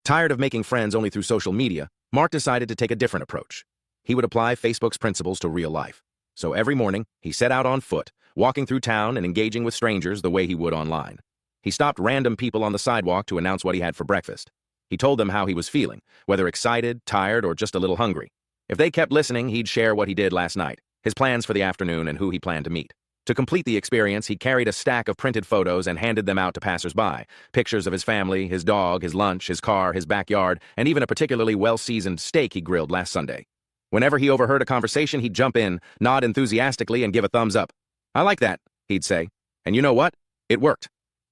Tired of making friends only through social media, Mark decided to take a different approach. He would apply Facebook's principles to real life. So every morning, he set out on foot, walking through town and engaging with strangers the way he would online. He stopped random people on the sidewalk to announce what he had for breakfast. He told them how he was feeling, whether excited, tired, or just a little hungry. If they kept listening, he'd share what he did last night, his plans for the afternoon, and who he planned to meet. To complete the experience, he carried a stack of printed photos and handed them out to passers-by. Pictures of his family, his dog, his lunch, his car, his backyard, and even a particularly well-seasoned steak he grilled last Sunday. Whenever he overheard a conversation, he'd jump in, nod enthusiastically, and give a thumbs up. "I like that," he'd say. And you know what? It worked.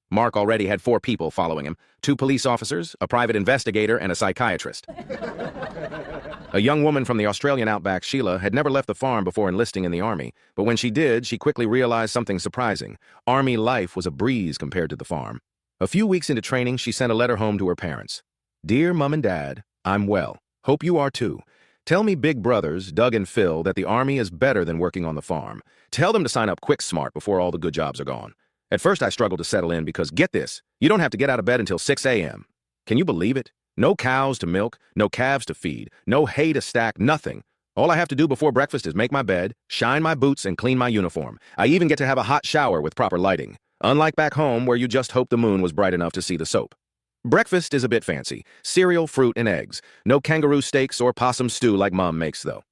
Mark already had 4 people following him, 2 police officers, a private investigator, and a psychiatrist. A young woman from the Australian outback, Sheila, had never left the farm before enlisting in the Army, but when she did, she quickly realized something surprising. Army life was a breeze compared to the farm. A few weeks into training, she sent a letter home to her parents. "Dear Mom and Dad, I'm well. Hope you are too. Tell me big brothers, Doug and Phil, that the Army is better than working on the farm. Tell them to sign up quick smart before all the good jobs are gone. At first I struggled to settle in because, get this, you don't have to get out of bed until 6 a.m. Can you believe it? No cows to milk, no calves to feed, no hay to stack, nothing. All I have to do before breakfast is make my bed, shine my boots, and clean my uniform. I even get to have a hot shower with proper lighting. Unlike back home where you just hope the moon was bright enough to see the soap. Breakfast is a bit fancy. Cereal, fruit, and eggs. No kangaroo steaks or possum stew like Mom makes, though.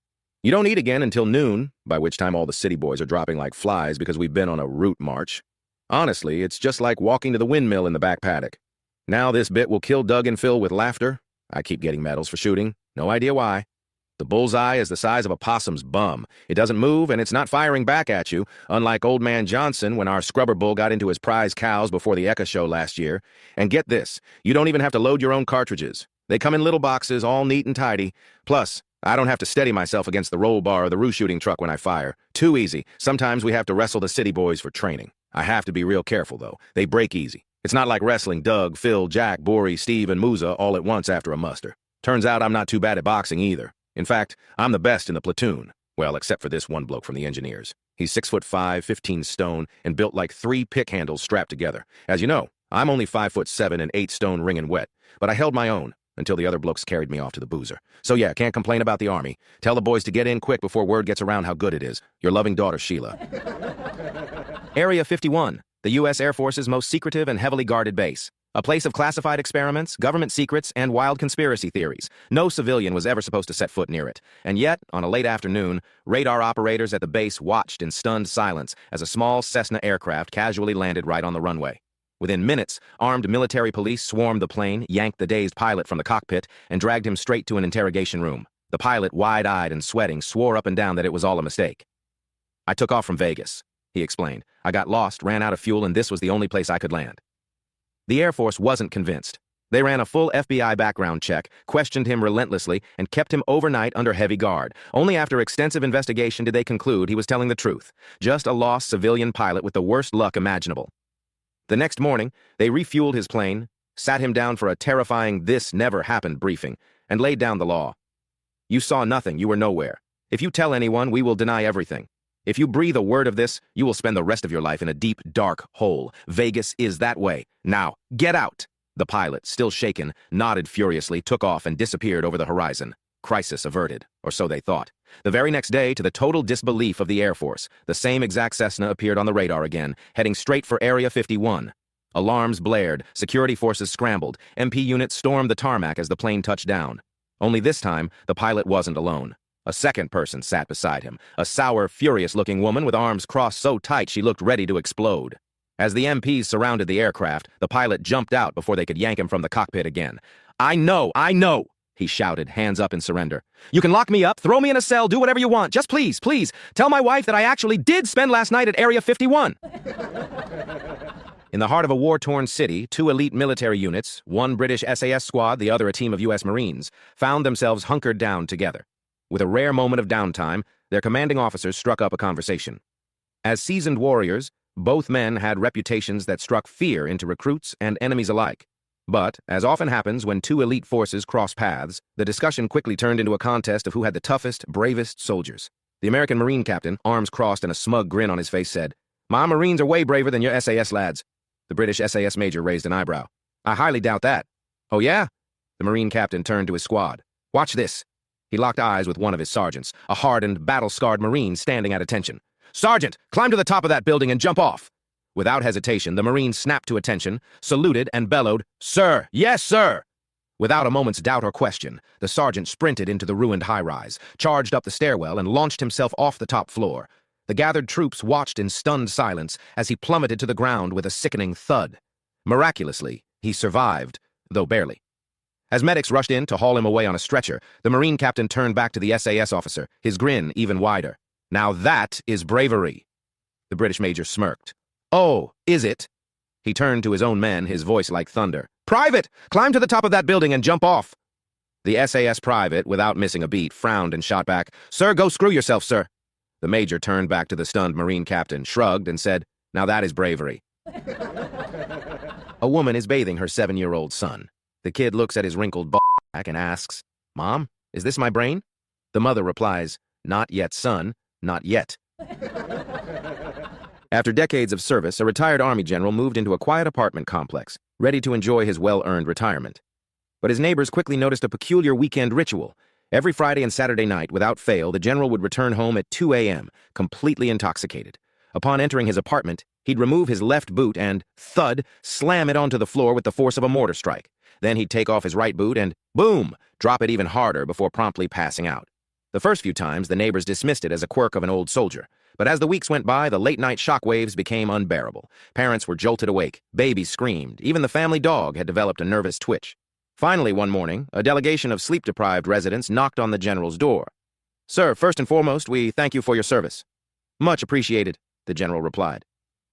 You don't eat again until noon, by which time all the city boys are dropping like flies because we've been on a route march. Honestly, it's just like walking to the windmill in the back paddock. Now this bit will kill Doug and Phil with laughter. I keep getting medals for shooting. No idea why. The bullseye is the size of a possum's bum. It doesn't move, and it's not firing back at you, unlike Old Man Johnson when our scrubber bull got into his prize cows before the Eka show last year. And get this, you don't even have to load your own cartridges. They come in little boxes, all neat and tidy. Plus, I don't have to steady myself against the roll bar or the roo shooting truck when I fire. Too easy. Sometimes we have to wrestle the city boys for training. I have to be real careful, though. They break easy. It's not like wrestling Doug, Phil, Jack, Bori, Steve, and Musa all at once after a muster. Turns out I'm not too bad at boxing either. In fact, I'm the best in the platoon. Well, except for this one bloke from the engineers. He's 6'5", 15 stone, and built like 3 pick handles strapped together. As you know, I'm only 5'7" and 8 stone wringing wet, but I held my own until the other blokes carried me off to the boozer. So yeah, can't complain about the Army. Tell the boys to get in quick before word gets around how good it is. Your loving daughter, Sheila. Area 51. The U.S. Air Force's most secretive and heavily guarded base. A place of classified experiments, government secrets, and wild conspiracy theories. No civilian was ever supposed to set foot near it. And yet, on a late afternoon, radar operators at the base watched in stunned silence as a small Cessna aircraft casually landed right on the runway. Within minutes, armed military police swarmed the plane, yanked the dazed pilot from the cockpit, and dragged him straight to an interrogation room. The pilot, wide-eyed and sweating, swore up and down that it was all a mistake. "I took off from Vegas," he explained. "I got lost, ran out of fuel, and this was the only place I could land." The Air Force wasn't convinced. They ran a full FBI background check, questioned him relentlessly, and kept him overnight under heavy guard. Only after extensive investigation did they conclude he was telling the truth. Just a lost civilian pilot with the worst luck imaginable. The next morning, they refueled his plane, sat him down for a terrifying "this never happened" briefing, and laid down the law. "You saw nothing, you were nowhere. If you tell anyone, we will deny everything. If you breathe a word of this, you will spend the rest of your life in a deep, dark hole. Vegas is that way. Now, get out!" The pilot, still shaken, nodded furiously, took off, and disappeared over the horizon. Crisis averted, or so they thought. The very next day, to the total disbelief of the Air Force, the same exact Cessna appeared on the radar again, heading straight for Area 51. Alarms blared, security forces scrambled, MP units stormed the tarmac as the plane touched down. Only this time, the pilot wasn't alone. A second person sat beside him, a sour, furious-looking woman with arms crossed so tight she looked ready to explode. As the MPs surrounded the aircraft, the pilot jumped out before they could yank him from the cockpit again. I know, he shouted, hands up in surrender. "You can lock me up, throw me in a cell, do whatever you want. Just please, tell my wife that I actually did spend last night at Area 51. In the heart of a war-torn city, 2 elite military units, one British SAS squad, the other a team of U.S. Marines, found themselves hunkered down together. With a rare moment of downtime, their commanding officers struck up a conversation. As seasoned warriors, both men had reputations that struck fear into recruits and enemies alike. But, as often happens when 2 elite forces cross paths, the discussion quickly turned into a contest of who had the toughest, bravest soldiers. The American Marine captain, arms crossed and a smug grin on his face, said, "My Marines are way braver than your SAS lads." The British SAS major raised an eyebrow. "I highly doubt that." "Oh yeah?" The Marine captain turned to his squad. "Watch this." He locked eyes with one of his sergeants, a hardened, battle-scarred Marine standing at attention. "Sergeant, climb to the top of that building and jump off." Without hesitation, the Marine snapped to attention, saluted, and bellowed, "Sir, yes, sir!" Without a moment's doubt or question, the sergeant sprinted into the ruined high-rise, charged up the stairwell, and launched himself off the top floor. The gathered troops watched in stunned silence as he plummeted to the ground with a sickening thud. Miraculously, he survived, though barely. As medics rushed in to haul him away on a stretcher, the Marine captain turned back to the SAS officer, his grin even wider. "Now that is bravery." The British major smirked. "Oh, is it?" He turned to his own men, his voice like thunder. "Private, climb to the top of that building and jump off." The SAS private, without missing a beat, frowned and shot back, "Sir, go screw yourself, sir." The major turned back to the stunned Marine captain, shrugged, and said, "Now that is bravery." A woman is bathing her 7-year-old son. The kid looks at his wrinkled back and asks, "Mom, is this my brain?" The mother replies, "Not yet, son, not yet." After decades of service, a retired Army general moved into a quiet apartment complex, ready to enjoy his well-earned retirement. But his neighbors quickly noticed a peculiar weekend ritual. Every Friday and Saturday night, without fail, the general would return home at 2 a.m., completely intoxicated. Upon entering his apartment, he'd remove his left boot and, thud, slam it onto the floor with the force of a mortar strike. Then he'd take off his right boot and, boom, drop it even harder before promptly passing out. The first few times, the neighbors dismissed it as a quirk of an old soldier. But as the weeks went by, the late-night shockwaves became unbearable. Parents were jolted awake, babies screamed, even the family dog had developed a nervous twitch. Finally, one morning, a delegation of sleep-deprived residents knocked on the general's door. "Sir, first and foremost, we thank you for your service." "Much appreciated," the general replied.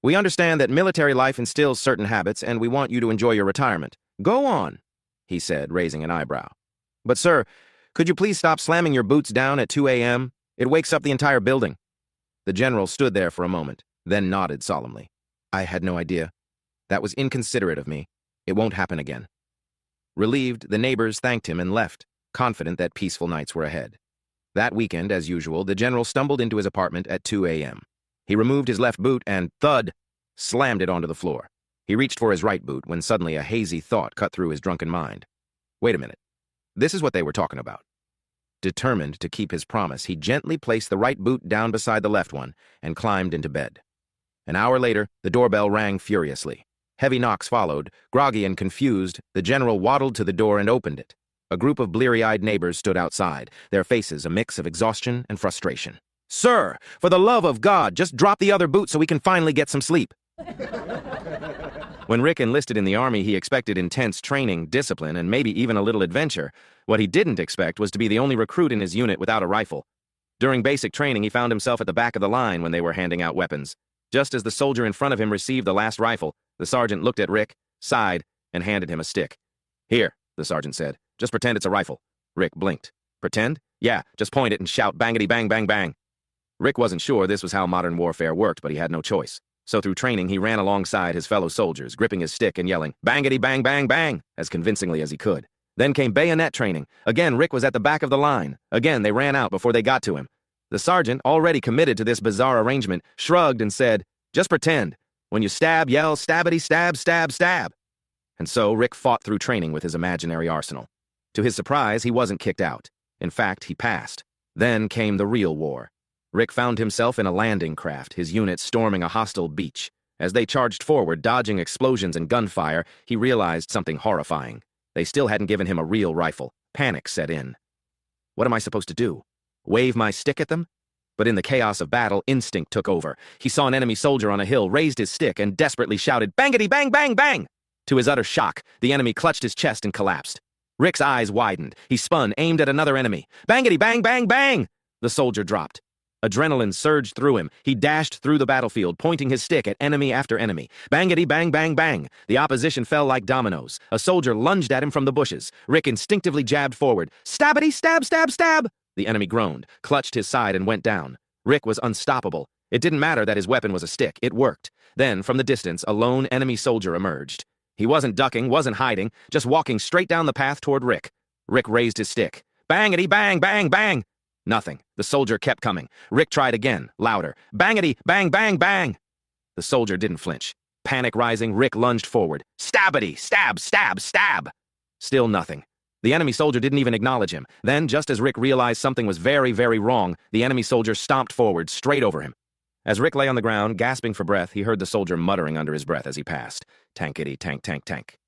"We understand that military life instills certain habits, and we want you to enjoy your retirement." "Go on," he said, raising an eyebrow. "But, sir, could you please stop slamming your boots down at 2 a.m.? It wakes up the entire building." The general stood there for a moment, then nodded solemnly. "I had no idea. That was inconsiderate of me. It won't happen again." Relieved, the neighbors thanked him and left, confident that peaceful nights were ahead. That weekend, as usual, the general stumbled into his apartment at 2 a.m. He removed his left boot and, thud, slammed it onto the floor. He reached for his right boot when suddenly a hazy thought cut through his drunken mind. Wait a minute. This is what they were talking about. Determined to keep his promise, he gently placed the right boot down beside the left one and climbed into bed. An hour later, the doorbell rang furiously. Heavy knocks followed. Groggy and confused, the general waddled to the door and opened it. A group of bleary-eyed neighbors stood outside, their faces a mix of exhaustion and frustration. "Sir, for the love of God, just drop the other boot so we can finally get some sleep." When Rick enlisted in the Army, he expected intense training, discipline, and maybe even a little adventure. What he didn't expect was to be the only recruit in his unit without a rifle. During basic training, he found himself at the back of the line when they were handing out weapons. Just as the soldier in front of him received the last rifle, the sergeant looked at Rick, sighed, and handed him a stick. "Here," the sergeant said. "Just pretend it's a rifle." Rick blinked. "Pretend? Yeah, just point it and shout bangity bang bang bang." Rick wasn't sure this was how modern warfare worked, but he had no choice. So through training, he ran alongside his fellow soldiers, gripping his stick and yelling, "Bangity bang bang bang," as convincingly as he could. Then came bayonet training. Again, Rick was at the back of the line. Again, they ran out before they got to him. The sergeant, already committed to this bizarre arrangement, shrugged and said, "Just pretend. When you stab, yell, stabbity stab, stab, stab." And so Rick fought through training with his imaginary arsenal. To his surprise, he wasn't kicked out. In fact, he passed. Then came the real war. Rick found himself in a landing craft, his unit storming a hostile beach. As they charged forward, dodging explosions and gunfire, he realized something horrifying. They still hadn't given him a real rifle. Panic set in. What am I supposed to do? Wave my stick at them? But in the chaos of battle, instinct took over. He saw an enemy soldier on a hill, raised his stick, and desperately shouted, "Bangity bang bang bang!" To his utter shock, the enemy clutched his chest and collapsed. Rick's eyes widened. He spun, aimed at another enemy. "Bangity bang bang bang!" The soldier dropped. Adrenaline surged through him. He dashed through the battlefield, pointing his stick at enemy after enemy. Bangity bang bang bang! The opposition fell like dominoes. A soldier lunged at him from the bushes. Rick instinctively jabbed forward. "Stabbity stab stab stab!" The enemy groaned, clutched his side, and went down. Rick was unstoppable. It didn't matter that his weapon was a stick. It worked. Then, from the distance, a lone enemy soldier emerged. He wasn't ducking, wasn't hiding, just walking straight down the path toward Rick. Rick raised his stick. Bangity bang bang bang! Nothing. The soldier kept coming. Rick tried again, louder. Bangity bang bang bang! The soldier didn't flinch. Panic rising, Rick lunged forward. Stabbity! Stab! Stab! Stab! Still nothing. The enemy soldier didn't even acknowledge him. Then, just as Rick realized something was very, very wrong, the enemy soldier stomped forward, straight over him. As Rick lay on the ground, gasping for breath, he heard the soldier muttering under his breath as he passed, "Tankety, tank, tank, tank."